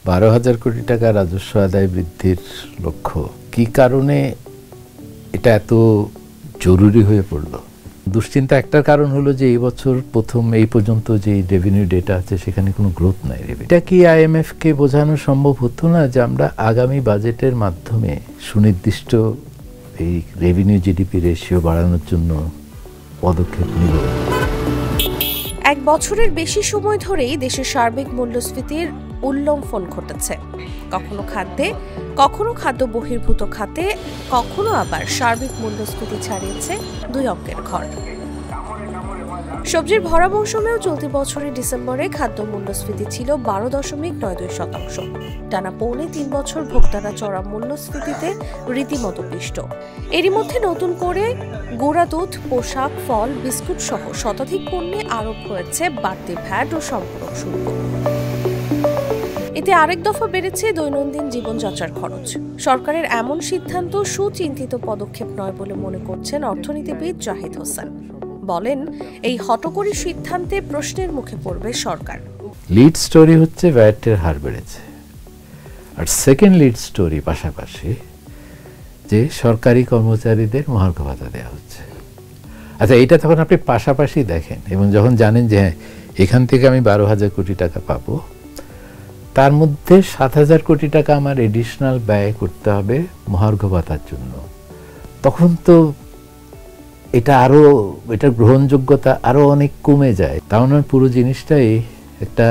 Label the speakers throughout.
Speaker 1: 12,000 কোটি টাকা রাজস্ব আদায় বৃদ্ধির লক্ষ্য কি কারণে এটা এত জরুরি হয়ে পড়ল? দুশ্চিন্তা একটার কারণ হলো যে এই বছর প্রথম এই পর্যন্ত যে রেভিনিউ ডেটা আছে সেখানে কোনো গ্রোথ নাই। এটা কি IMF কে বোঝানো সম্ভব হতো না যে আমরা আগামী বাজেটের মাধ্যমে সুনির্দিষ্ট এই রেভিনিউ জিডিপি রেশিও বাড়ানোর জন্য পদক্ষেপ নিব?
Speaker 2: এক বছরের বেশি সময় ধরেই দেশের সার্বিক মূল্যস্ফীতির উল্লম্ফন ঘটেছে। কখনো খাদ্যে, কখনো খাদ্য বহির্ভূত খাতে, কখনো আবার সার্বিক মূল্যস্ফীতি ছাড়িয়েছে 2 অঙ্কের ঘর। সবজির ভরা মৌসুমেও চলতি বছরের ডিসেম্বরে খাদ্য মূল্যস্ফীতি ছিল 12.92%। টানা পৌনে 3 বছর ভোক্তারা চড়া মূল্যস্ফীতিতে রীতিমতো পিষ্ট। এরই মধ্যে নতুন করে গুঁড়া দুধ, পোশাক, ফল, বিস্কুট সহ শতাধিক পণ্যে আরোপ হয়েছে বাড়তি ভ্যাট ও সম্পূরক শুল্ক। এতে আরেক দফা বেড়েছে দৈনন্দিন জীবনযাত্রার খরচ। সরকারের এমন সিদ্ধান্ত সুচিন্তিত পদক্ষেপ নয় বলে মনে করছেন অর্থনীতিবিদ জাহিদ হোসেন। বলেন, এই হঠকরী সিদ্ধান্তে প্রশ্নের মুখে পড়বে সরকার।
Speaker 1: লিড স্টোরি হচ্ছে ভ্যাটের হার বেড়েছে, আর সেকেন্ড লিড স্টোরি পাশাপাশি যে সরকারি কর্মচারীদের মহার্ঘ ভাতা দেওয়া হচ্ছে। আচ্ছা, এটা তখন আপনি পাশাপাশি দেখেন এবং যখন জানেন যে হ্যাঁ এখান থেকে আমি 12,000 কোটি টাকা পাবো, তার মধ্যে 7,000 কোটি টাকা আমার এডিশনাল ব্যয় করতে হবে মহার্ঘ ভাতার জন্য, তখন তো এটার গ্রহণযোগ্যতা আরো অনেক কমে যায়। তাহলে পুরো জিনিসটাই একটা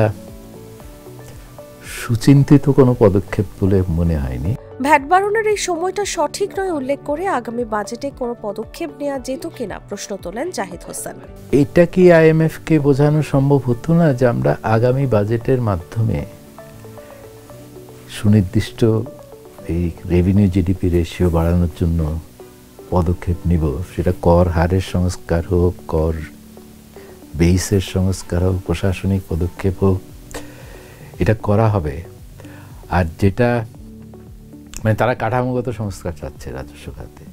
Speaker 1: সুচিন্তিত কোনো পদক্ষেপ বলে মনে হয়নি।
Speaker 2: ভ্যাট বাড়ানোর এই সময়টা সঠিক নয় উল্লেখ করে আগামী বাজেটে কোনো পদক্ষেপ নেওয়া যেত কিনা প্রশ্ন তোলেন জাহিদ হোসেন।
Speaker 1: এটা কি IMF কে বোঝানো সম্ভব হতো না যে আমরা আগামী বাজেটের মাধ্যমে সুনির্দিষ্ট এই রেভিনিউ জিডিপি রেশিও বাড়ানোর জন্য পদক্ষেপ নিব? সেটা কর হারের সংস্কার হোক, কর বেইসের সংস্কার হোক, প্রশাসনিক পদক্ষেপ হোক, এটা করা হবে। আর যেটা মানে তারা কাঠামোগত সংস্কার চাচ্ছে রাজস্ব খাতে,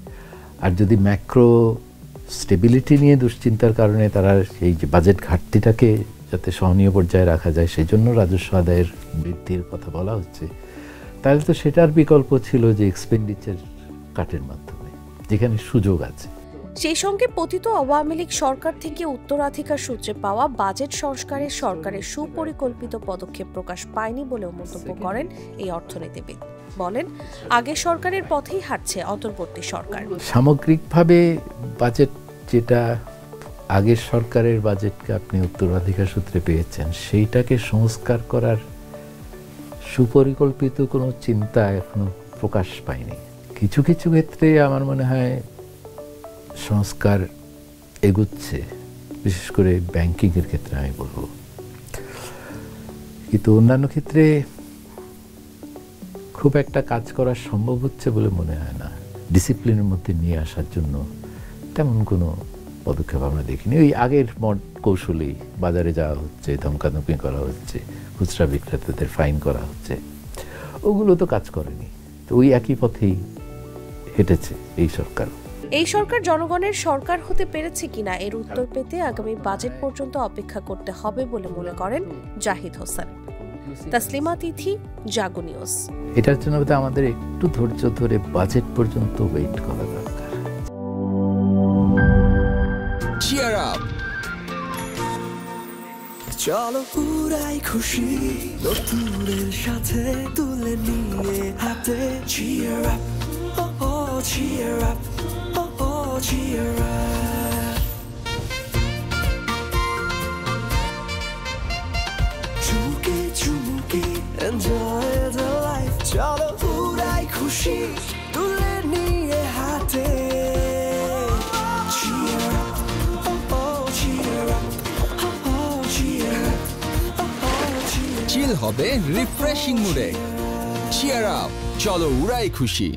Speaker 1: আর যদি ম্যাক্রো স্টেবিলিটি নিয়ে দুশ্চিন্তার কারণে তারা এই যে বাজেট ঘাটতিটাকে যাতে সহনীয় পর্যায়ে রাখা যায় সেই জন্য রাজস্ব আদায়ের বৃদ্ধির কথা বলা হচ্ছে, তাহলে তো সেটার বিকল্প ছিল যে এক্সপেন্ডিচার কাটের মাধ্যমে যেখানে সুযোগ আছে।
Speaker 2: সেই সঙ্গে পতিত আওয়ামী লীগ সরকার থেকে উত্তরাধিকার সূত্রে পাওয়া বাজেট সংস্কারে সরকারের সুপরিকল্পিত পদক্ষেপ প্রকাশ পায়নি বলেও মন্তব্য করেন এই অর্থনীতিবিদ। বলেন, আগের সরকারের পথেই হাঁটছে অন্তর্বর্তী সরকার।
Speaker 1: সামগ্রিকভাবে বাজেট যেটা আগের সরকারের বাজেটকে আপনি উত্তরাধিকার সূত্রে পেয়েছেন, সেইটাকে সংস্কার করার সুপরিকল্পিত কোনো চিন্তা এখনো প্রকাশ পায়নি। কিছু কিছু ক্ষেত্রে আমার মনে হয় সংস্কার এগুচ্ছে, বিশেষ করে ব্যাংকিংয়ের ক্ষেত্রে আমি বলবো, কিন্তু অন্যান্য ক্ষেত্রে খুব একটা কাজ করা সম্ভব হচ্ছে বলে মনে হয় না। ডিসিপ্লিনের মধ্যে নিয়ে আসার জন্য তেমন কোনো পদক্ষেপ আমরা দেখিনি। ওই আগের কৌশলেই বাজারে যাওয়া হচ্ছে, ধমকাধমকি করা হচ্ছে, খুচরা বিক্রেতাদের ফাইন করা হচ্ছে, ওগুলো তো কাজ করেনি। তো ওই একই পথেই হেঁটেছে এই সরকার।
Speaker 2: এই সরকার জনগণের সরকার হতে পেরেছে কিনা এর উত্তর পেতে আগামী বাজেট পর্যন্ত অপেক্ষা করতে হবে বলে মনে করেন জাহিদ হোসেন। তাসলিমা তিথি, জাগো নিউজ।
Speaker 1: এটার জন্য আমাদের একটু ধৈর্য ধরে বাজেট পর্যন্ত ওয়েট করা দরকার।
Speaker 3: চিয়ার আপ, চলো পুরাই খুশি নতুনের সাথে তুলে নিয়ে হাতে। চিয়ার আপ, ও চিয়ার আপ, ও চিয়ার আপ। চুমুকে চুমুকে এনজয় দ্য লাইফ, চলো পুরাই খুশি তুলে নিয়ে হাতে। চিয়ার আপ, ও চিয়ার আপ, ও চিয়ার আপ, ও চিল হবে রিফ্রেশিং মুডে। চিয়ার আপ, চলো উড়াই খুশি।